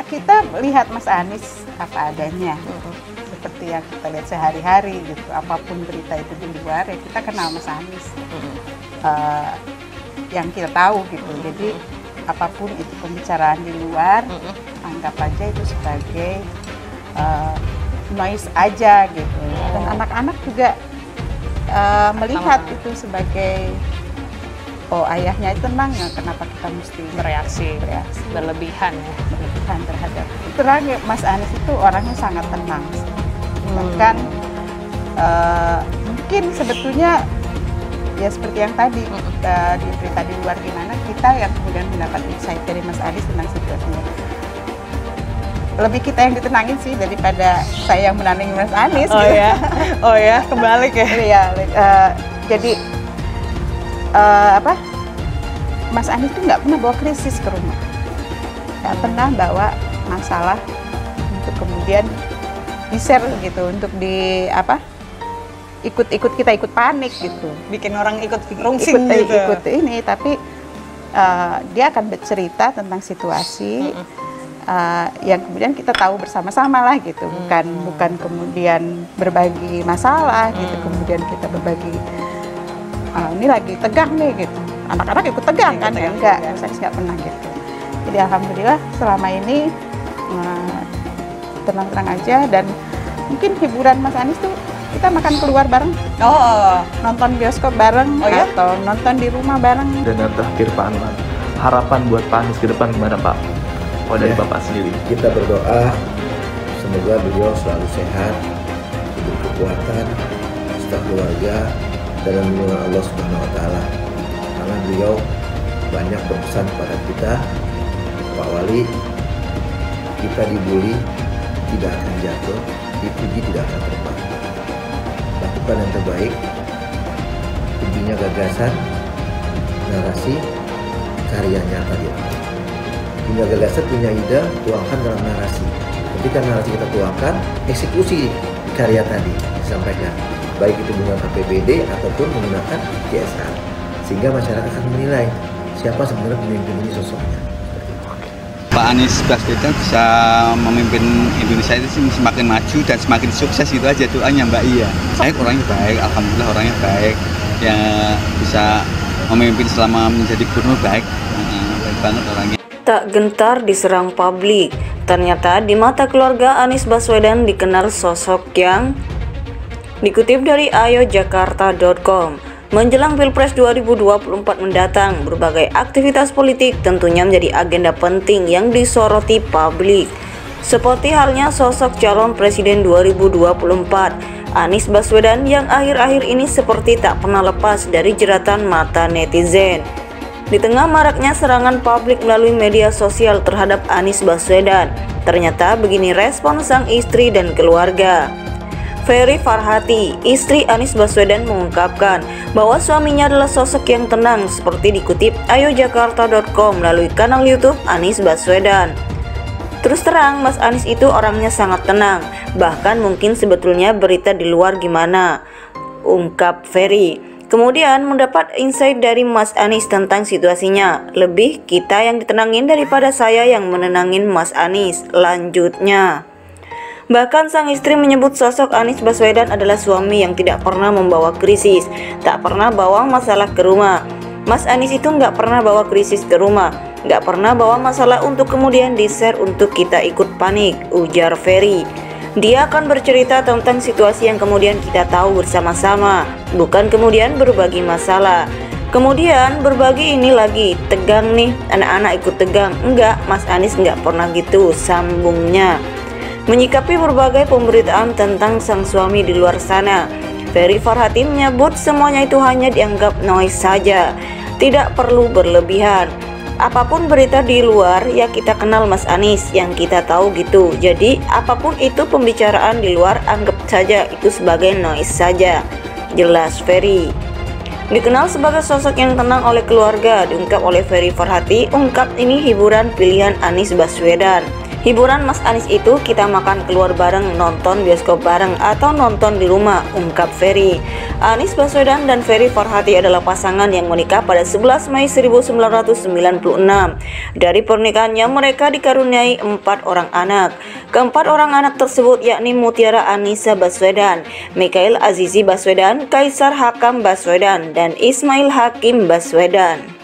Kita lihat Mas Anies apa adanya, seperti yang kita lihat sehari-hari gitu. Apapun berita itu di luar, ya kita kenal Mas Anies, yang kita tahu gitu. Jadi apapun itu pembicaraan di luar, anggap aja itu sebagai noise aja gitu. Dan anak-anak juga melihat itu sebagai ayahnya itu tenang, ya kenapa kita mesti bereaksi berlebihan ya. Berlebihan terhadap terang ya. Mas Anies itu orangnya sangat tenang, bahkan mungkin sebetulnya ya seperti yang tadi di berita di luar gimana, kita yang kemudian mendapat insight dari Mas Anies tentang situasinya. Lebih kita yang ditenangin sih daripada saya yang menandingi Mas Anies. Oh ya, kebalik ya. Iya, jadi Mas Anies itu nggak pernah bawa krisis ke rumah, nggak pernah bawa masalah untuk kemudian di-share gitu, untuk kita ikut panik gitu, Bikin orang ikut rungsing gitu. Ikut ini, tapi dia akan bercerita tentang situasi yang kemudian kita tahu bersama-sama lah gitu, bukan kemudian berbagi masalah gitu, kemudian kita berbagi ini lagi tegang nih gitu, anak-anak ikut tegang kan, ya enggak, saya nggak pernah gitu. Jadi alhamdulillah selama ini tenang-tenang aja, dan mungkin hiburan Mas Anies tuh kita makan keluar bareng, nonton bioskop bareng, atau nonton di rumah bareng. Dan yang terakhir Pak Anwar, harapan buat Pak Anies ke depan gimana Pak? Dari Bapak sendiri. Kita berdoa semoga beliau selalu sehat, diberi kekuatan, serta keluarga dalam lindungan Allah Subhanahu Wa Taala. Karena beliau banyak berpesan kepada kita, Pak Wali, kita dibully tidak akan jatuh, dipuji tidak akan terbang. Lakukan yang terbaik, intinya gagasan, narasi, karya nyata dia. Punya gagasan, punya ide, tuangkan dalam narasi. Ketika narasi kita tuangkan, eksekusi karya tadi disampaikan, baik itu menggunakan APBD ataupun menggunakan CSR, sehingga masyarakat akan menilai siapa sebenarnya pemimpin ini sosoknya. Pak Anies Baswedan bisa memimpin Indonesia itu semakin maju dan semakin sukses, itu aja doanya Mbak Iya. Saya orangnya baik, alhamdulillah orangnya baik, ya bisa memimpin selama menjadi gubernur baik banget orangnya. Tak gentar diserang publik, ternyata di mata keluarga Anies Baswedan dikenal sosok yang dikutip dari ayojakarta.com. Menjelang Pilpres 2024 mendatang, berbagai aktivitas politik tentunya menjadi agenda penting yang disoroti publik. Seperti halnya sosok calon presiden 2024, Anies Baswedan yang akhir-akhir ini seperti tak pernah lepas dari jeratan mata netizen. Di tengah maraknya serangan publik melalui media sosial terhadap Anies Baswedan, ternyata begini respon sang istri dan keluarga. Ferry Farhati, istri Anies Baswedan, mengungkapkan bahwa suaminya adalah sosok yang tenang seperti dikutip ayojakarta.com melalui kanal YouTube Anies Baswedan. Terus terang, Mas Anies itu orangnya sangat tenang, bahkan mungkin sebetulnya berita di luar gimana, ungkap Ferry. Kemudian mendapat insight dari Mas Anies tentang situasinya. Lebih kita yang ditenangin daripada saya yang menenangin Mas Anies, lanjutnya. Bahkan sang istri menyebut sosok Anies Baswedan adalah suami yang tidak pernah membawa krisis, tak pernah bawa masalah ke rumah. Mas Anies itu nggak pernah bawa krisis ke rumah, nggak pernah bawa masalah untuk kemudian di-share untuk kita ikut panik, ujar Ferry. Dia akan bercerita tentang situasi yang kemudian kita tahu bersama-sama, bukan kemudian berbagi masalah. Kemudian berbagi ini lagi, tegang nih, anak-anak ikut tegang. Enggak, Mas Anies enggak pernah gitu, sambungnya. Menyikapi berbagai pemberitaan tentang sang suami di luar sana, Ferry Farhati menyebut semuanya itu hanya dianggap noise saja, tidak perlu berlebihan. Apapun berita di luar, ya kita kenal Mas Anies, yang kita tahu gitu. Jadi apapun itu pembicaraan di luar, anggap saja itu sebagai noise saja, jelas Ferry. Dikenal sebagai sosok yang tenang oleh keluarga, diungkap oleh Ferry Farhati, ungkap ini hiburan pilihan Anies Baswedan. Hiburan Mas Anies itu kita makan keluar bareng, nonton bioskop bareng, atau nonton di rumah, ungkap Ferry. Anies Baswedan dan Ferry Farhati adalah pasangan yang menikah pada 11 Mei 1996. Dari pernikahannya mereka dikaruniai 4 orang anak. Keempat orang anak tersebut yakni Mutiara Anissa Baswedan, Mikhail Azizi Baswedan, Kaisar Hakam Baswedan, dan Ismail Hakim Baswedan.